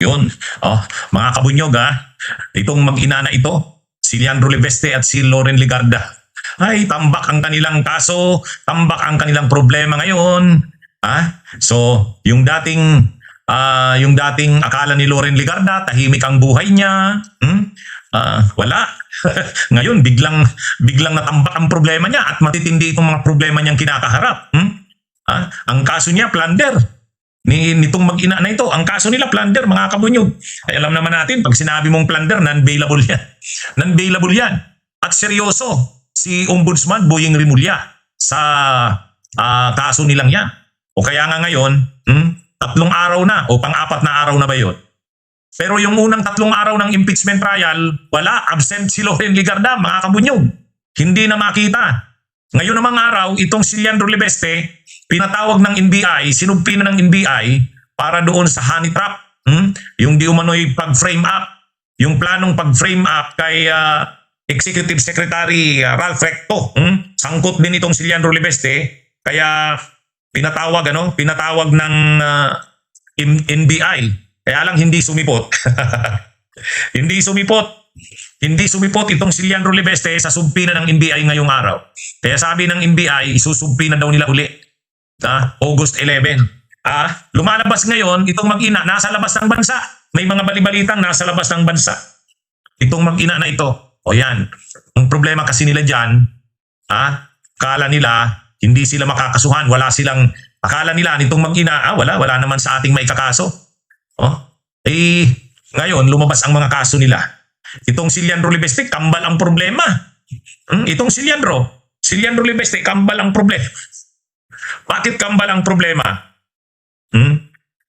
Yun. Oh, mga kabunyog itong mag-ina na ito, si Leandro Libeste at si Loren Legarda. Ay, tambak ang kanilang kaso, tambak ang kanilang problema ngayon. So, yung dating akala ni Loren Legarda, tahimik ang buhay niya. Wala. Ngayon, biglang natambak ang problema niya at matitindi itong mga problema niyang kinakaharap. Ang kaso niya, plunder. Nitong mag-ina na ito, ang kaso nila plunder, mga kabunyog. Ay alam naman natin, pag sinabi mong plunder, non-bailable yan. Non-bailable yan. At seryoso, si Ombudsman Boying Rimulya sa kaso nilang yan. O kaya nga ngayon, 3 araw na o pang-4 na araw na ba yun? Pero yung unang 3 araw ng impeachment trial, wala, absent si Loren Legarda, mga kabunyog. Hindi na makita. Ngayon namang araw, itong si Leandro Libeste, pinatawag ng NBI, sinumpi na ng NBI para doon sa honey trap. Yung di umano'y pag-frame up, yung planong pag-frame up kay Executive Secretary Ralph Recto. Sangkot din itong si Leandro Libeste, kaya pinatawag ng NBI. Kaya lang hindi sumipot. Hindi sumipot itong si Leandro Libeste sa sumpi na ng NBI ngayong araw. Kaya sabi ng NBI, isusumpi na daw nila uli. August 11. Lumalabas ngayon, itong mag-ina, nasa labas ng bansa. May mga balibalitang nasa labas ng bansa. Itong mag-ina na ito. O yan. Ang problema kasi nila dyan, akala nila, hindi sila makakasuhan. Akala nila, nitong mag-ina, wala naman sa ating maikakaso. Ngayon, lumabas ang mga kaso nila. Itong si Leandro Libeste, kambal ang problema. Itong si Leandro Libeste, kambal ang problema. Bakit kambal ang problema?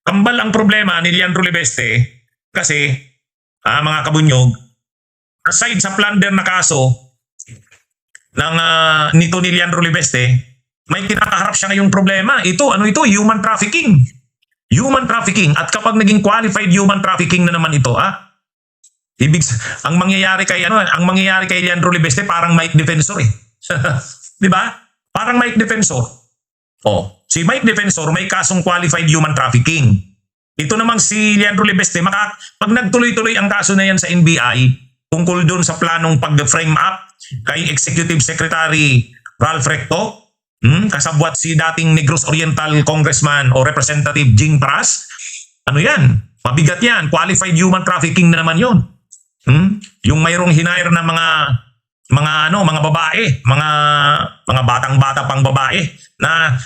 Kambal ang problema ni Leandro Libeste kasi, mga kabunyog, aside sa plunder na kaso nito ni Leandro Libeste, may kinakaharap siya ngayong problema. Ito, human trafficking. Human trafficking. At kapag naging qualified human trafficking na naman ito, ang mangyayari kay Leandro Libeste parang Mike Defensor eh. 'Di ba? Parang Mike Defensor. Si Mike Defensor may kasong qualified human trafficking. Ito namang si Leandro Libeste, pag nagtuloy-tuloy ang kaso na yan sa NBI tungkol doon sa planong pag-frame up kay Executive Secretary Ralph Recto, kasabwat si dating Negros Oriental Congressman o Representative Jing Paras, yan? Mabigat yan. Qualified human trafficking na naman yon. Yung mayroong hinair na mga babae, mga batang-bata pang babae na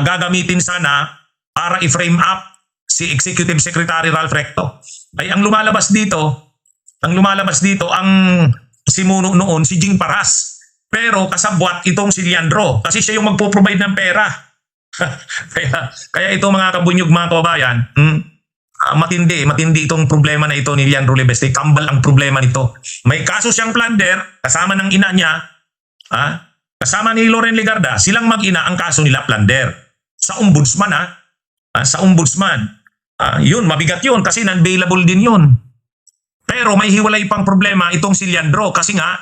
gagamitin sana para i-frame up si Executive Secretary Ralph Recto. Ay ang lumalabas dito, ang simuno noon si Jing Paras. Pero kasabwat itong si Leandro kasi siya yung magpo-provide ng pera. kaya ito mga kabunyog, mga kababayan, matindi itong problema na ito ni Leandro Libeste. Kambal ang problema nito. May kaso siyang plunder kasama ng ina niya, kasama ni Loren Legarda. Silang mag-ina, ang kaso nila plunder sa ombudsman. Sa ombudsman. Yun, mabigat yun kasi non-bailable din yun. Pero may hiwalay pang problema itong si Leandro kasi nga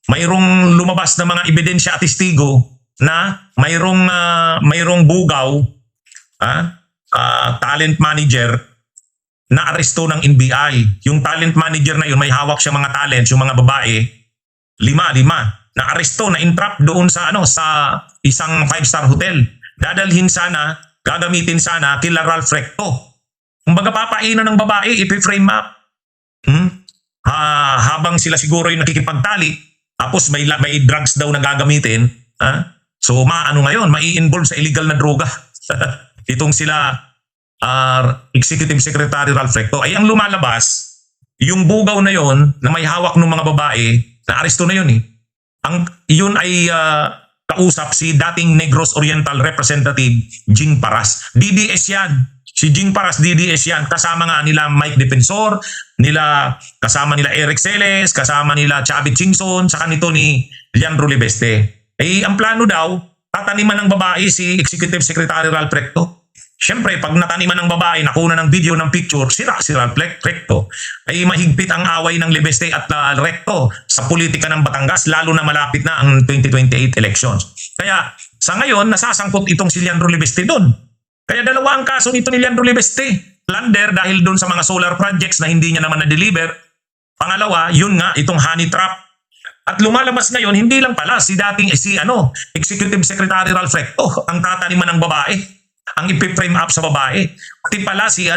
mayroong lumabas na mga ebidensya at testigo na mayroong bugaw, talent manager na aresto ng NBI. Yung talent manager na yun, may hawak siya mga talents, yung mga babae, 5 na aresto, na entrap doon sa isang 5-star hotel. Gagamitin sana kila Ralph Recto. Kumbaga papainan ng babae, ipi-frame up. Habang sila siguro yung nakikipagtali, tapos may drugs daw na gagamitin. So ngayon, mai-involve sa illegal na droga. Itong sila Executive Secretary Ralph Recto. Ay ang lumalabas, yung bugaw na yon na may hawak ng mga babae, na aresto na yun eh. Yun ay kausap si dating Negros Oriental Representative Jing Paras. DDS yan. Si Jing Paras, DDS yan. Kasama nga nila Mike Defensor, kasama nila Eric Celes, kasama nila Chavit Chingson, saka nito ni Leandro Libeste. Ang plano daw, tataniman ng babae si Executive Secretary Ralph Recto. Siyempre, pag nataniman ng babae, nakuna ng video, ng picture, sira si Ralph Recto. Ay mahigpit ang away ng Libeste at Recto sa politika ng Batangas, lalo na malapit na ang 2028 elections. Kaya sa ngayon, nasasangkot itong si Leandro Libeste doon. Kaya 2 ang kaso nito ni Leandro Libeste. plunder dahil doon sa mga solar projects na hindi niya naman na-deliver. Pangalawa, yun nga, itong honey trap. At lumalabas ngayon, hindi lang pala si Executive Secretary Ralph Recto ang tataniman ng babae, ang ipi-frame up sa babae. Pati pala si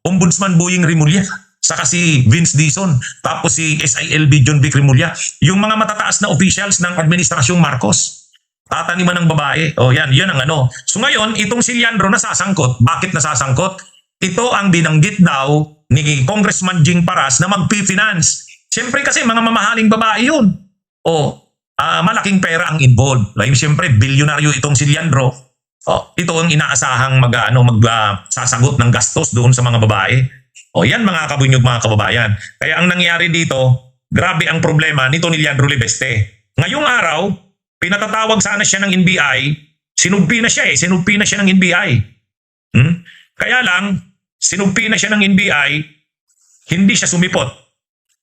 Ombudsman Boying Rimulya, saka si Vince Dizon, tapos si SILB John Vic Rimulya, yung mga matataas na officials ng Administrasyong Marcos. Tataniman ng babae. Yan ang So ngayon, itong si Leandro nasasangkot. Bakit nasasangkot? Ito ang binanggit daw ni Congressman Jing Paras na magpi-finance. Siyempre kasi mga mamahaling babae yun. Malaking pera ang involved. Siyempre, bilyonaryo itong si Leandro. Ito ang inaasahang magsasagot ng gastos doon sa mga babae. Yan mga kabunyog, mga kababayan. Kaya ang nangyari dito, grabe ang problema nito ni Leandro Libeste. Ngayong araw, pinatatawag sana siya ng NBI, sinugpi na siya ng NBI. Kaya lang, sinugpi na siya ng NBI, hindi siya sumipot.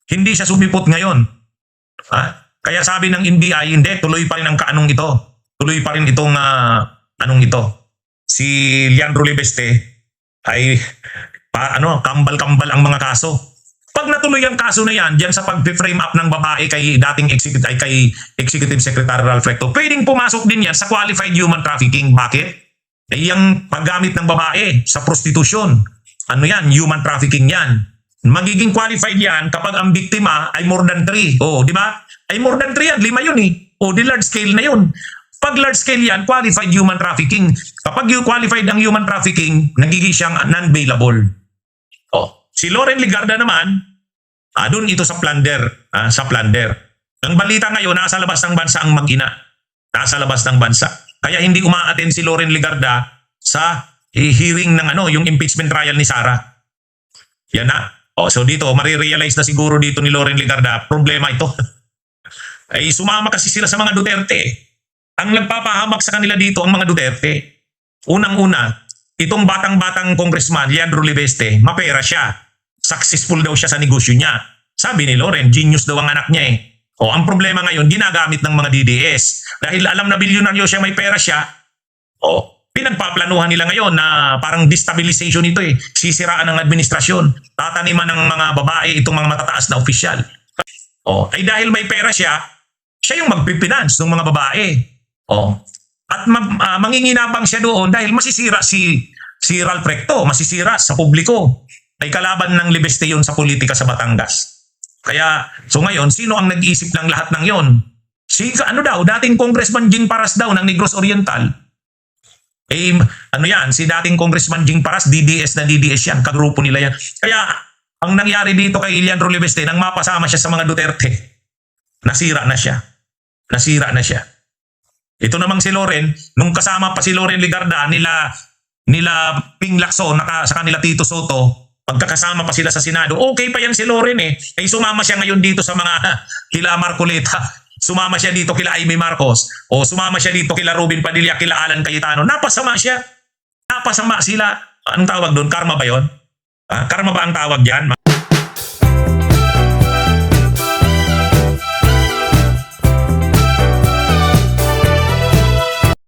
Hindi siya sumipot ngayon. Kaya sabi ng NBI, hindi, tuloy pa rin ang kaanong ito. Tuloy pa rin itong ito. Si Leandro Libeste ay kambal-kambal ang mga kaso. Pag natuloy ang kaso na yan, diyan sa pag-frame up ng babae kay Executive Secretary Ralph Recto, pwedeng pumasok din yan sa qualified human trafficking. Bakit? Yung paggamit ng babae sa prostitusyon. Human trafficking yan. Magiging qualified yan kapag ang biktima ay more than 3. Di ba? Ay more than 3 yan, 5 yun eh. Di large scale na yun. Pag large scale yan, qualified human trafficking. Kapag yung qualified ang human trafficking, nagiging siyang non-bailable. Si Loren Legarda naman, doon ito sa plunder. Ang balita ngayon, nasa labas ng bansa ang mag-ina. Nasa labas ng bansa. Kaya hindi uma-attend si Loren Legarda sa hearing ng yung impeachment trial ni Sara. Yan na. So dito, marirealize na siguro dito ni Loren Legarda, problema ito. Ay sumama kasi sila sa mga Duterte. Ang nagpapahamak sa kanila dito ang mga Duterte. Unang-una, itong batang-batang congressman, Leandro Libeste, mapera siya. Successful daw siya sa negosyo niya. Sabi ni Loren, genius daw ang anak niya eh. Ang problema ngayon, ginagamit ng mga DDS. Dahil alam na bilyonaryo siya, may pera siya. Pinagpaplanuhan nila ngayon na parang destabilization ito eh. Sisiraan ng administrasyon. Tataniman ng mga babae itong mga matataas na opisyal. Ay dahil may pera siya yung magpipinance ng mga babae. At manginginabang siya doon dahil masisira si Ralph Recto, masisira sa publiko. Ay kalaban ng Libeste yun sa politika sa Batangas. Kaya, so ngayon, sino ang nag-iisip ng lahat ng yon? Si dating Congressman Jing Paras daw ng Negros Oriental. Si dating Congressman Jing Paras, DDS yan, kagrupo nila yan. Kaya, ang nangyari dito kay Leandro Libeste, nang mapasama siya sa mga Duterte, nasira na siya. Ito namang si Loren, nung kasama pa si Loren Legarda, nila Ping Lacson, sa kanila Tito Soto, pagkakasama pa sila sa Senado, okay pa yan si Loren eh. Sumama siya ngayon dito sa mga kila Marcoleta, sumama siya dito kila Amy Marcos, sumama siya dito kila Robin Padilla, kila Alan Cayetano. Napasama siya. Napasama sila. Anong tawag doon? Karma ba yun? Karma ba ang tawag dyan?